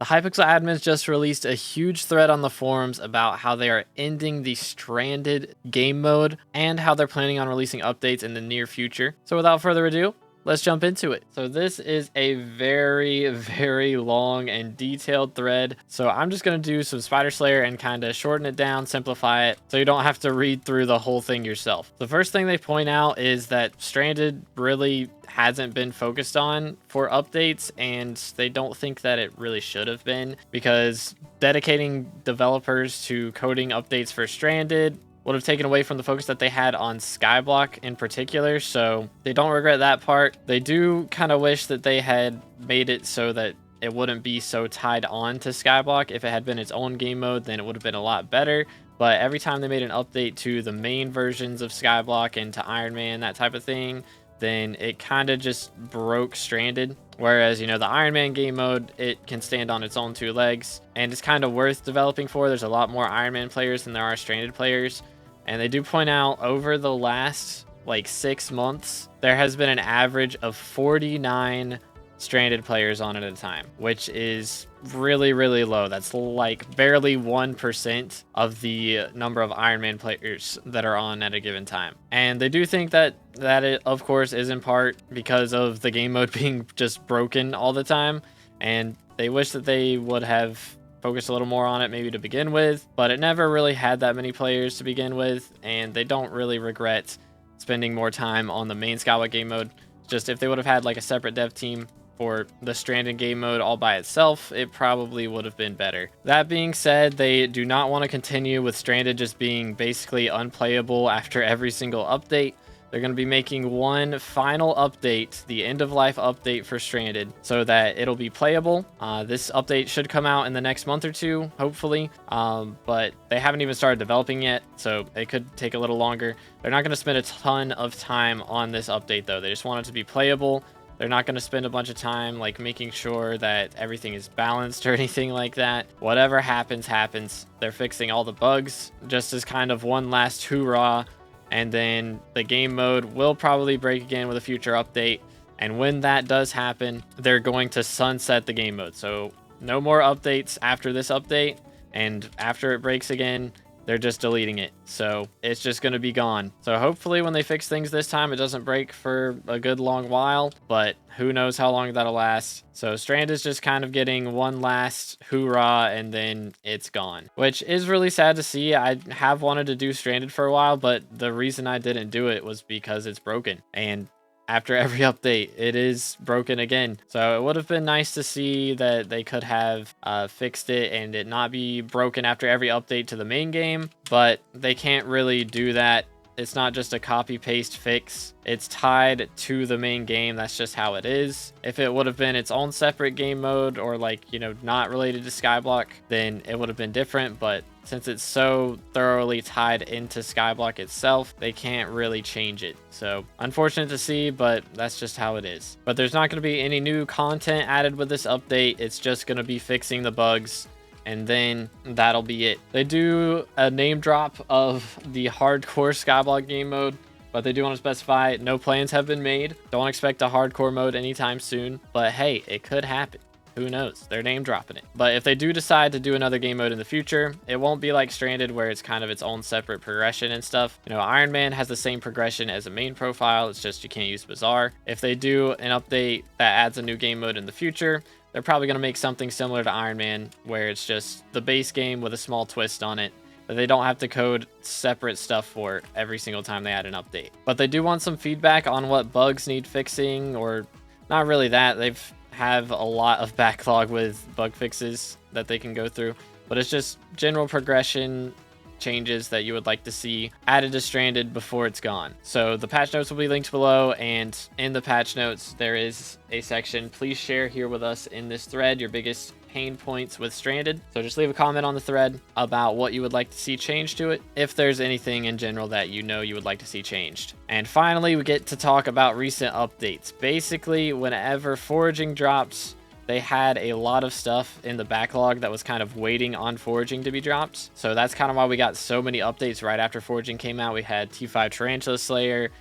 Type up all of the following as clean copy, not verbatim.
The Hypixel admins just released a huge thread on the forums about how they are ending the Stranded game mode and how they're planning on releasing updates in the near future. So without further ado, let's jump into it. So this is a very long and detailed thread. So I'm just going to do some Spider Slayer and kind of shorten it down, simplify it, so you don't have to read through the whole thing yourself. The first thing they point out is that Stranded really hasn't been focused on for updates, and they don't think that it really should have been, because dedicating developers to coding updates for Stranded would have taken away from the focus that they had on SkyBlock in particular, so they don't regret that part. They do kind of wish that they had made it so that it wouldn't be so tied on to SkyBlock. If it had been its own game mode, then it would have been a lot better. But every time they made an update to the main versions of SkyBlock and to Iron Man, that type of thing, then it kind of just broke Stranded. Whereas, you know, the Iron Man game mode, it can stand on its own two legs, and it's kind of worth developing for. There's a lot more Iron Man players than there are Stranded players. And they do point out over the last like 6 months, there has been an average of 49 Stranded players on it at a time, which is really low. That's like barely 1% of the number of Iron Man players that are on at a given time. And they do think that it, of course, is in part because of the game mode being just broken all the time. And they wish that they would have focused a little more on it maybe to begin with, but it never really had that many players to begin with, and they don't really regret spending more time on the main SkyBlock game mode. Just if they would have had like a separate dev team for the Stranded game mode all by itself, it probably would have been better. That being said, they do not want to continue with Stranded just being basically unplayable after every single update. They're going to be making one final update, the end of life update for Stranded, so that it'll be playable. This update should come out in the next month or two, hopefully, but they haven't even started developing yet, so it could take a little longer. They're not going to spend a ton of time on this update, though. They just want it to be playable. They're not going to spend a bunch of time like making sure that everything is balanced or anything like that. Whatever happens, happens. They're fixing all the bugs just as kind of one last hoorah. And then the game mode will probably break again with a future update. And when that does happen, they're going to sunset the game mode. So no more updates after this update. And after it breaks again, they're just deleting it. So it's just going to be gone. So hopefully when they fix things this time, it doesn't break for a good long while. But who knows how long that'll last. So Strand is just kind of getting one last hoorah, and then it's gone, which is really sad to see. I have wanted to do Stranded for a while, but the reason I didn't do it was because it's broken. And after every update, it is broken again. So it would have been nice to see that they could have fixed it and it not be broken after every update to the main game, but they can't really do that. It's not just a copy paste fix. It's tied to the main game. That's just how it is. If it would have been its own separate game mode or like, you know, not related to SkyBlock, then it would have been different. But since it's so thoroughly tied into SkyBlock itself, they can't really change it. So unfortunate to see, but that's just how it is. But there's not going to be any new content added with this update. It's just going to be fixing the bugs, and then that'll be it. They do a name drop of the hardcore SkyBlock game mode, but they do want to specify no plans have been made. Don't expect a hardcore mode anytime soon, but hey, it could happen. Who knows? They're name dropping it. But if they do decide to do another game mode in the future, it won't be like Stranded where it's kind of its own separate progression and stuff. You know, Iron Man has the same progression as a main profile. It's just you can't use Bazaar. If they do an update that adds a new game mode in the future, they're probably going to make something similar to Iron Man where it's just the base game with a small twist on it that they don't have to code separate stuff for every single time they add an update. But they do want some feedback on what bugs need fixing, or not really that. They've have a lot of backlog with bug fixes that they can go through, but it's just general progression changes that you would like to see added to Stranded before it's gone. So the patch notes will be linked below, and in the patch notes there is a section. Please share here with us in this thread your biggest pain points with Stranded. So just leave a comment on the thread about what you would like to see changed to it, if there's anything in general that you know you would like to see changed. And finally, we get to talk about recent updates. Basically, whenever foraging drops, they had a lot of stuff in the backlog that was kind of waiting on foraging to be dropped. So that's kind of why we got so many updates right after foraging came out. We had T5 Tarantula Slayer,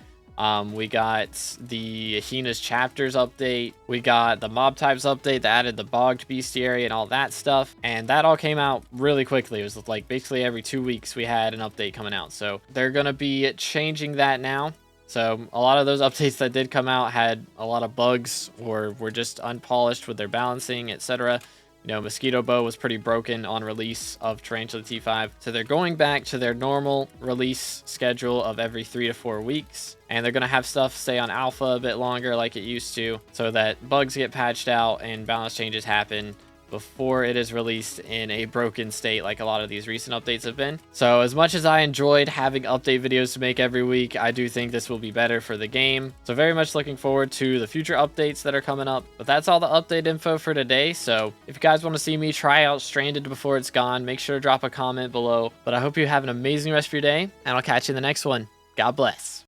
We got the Hina's chapters update. We got the mob types update that added the bogged bestiary and all that stuff. And that all came out really quickly. It was like basically every 2 weeks we had an update coming out. So they're going to be changing that now. So a lot of those updates that did come out had a lot of bugs or were just unpolished with their balancing, etc. You know, Mosquito Bow was pretty broken on release of Tarantula T5. So they're going back to their normal release schedule of every 3 to 4 weeks. And they're going to have stuff stay on alpha a bit longer like it used to, so that bugs get patched out and balance changes happen before it is released in a broken state like a lot of these recent updates have been. So as much as I enjoyed having update videos to make every week, I do think this will be better for the game. So very much looking forward to the future updates that are coming up. But that's all the update info for today. So if you guys want to see me try out Stranded before it's gone, make sure to drop a comment below. But I hope you have an amazing rest of your day, and I'll catch you in the next one. God bless.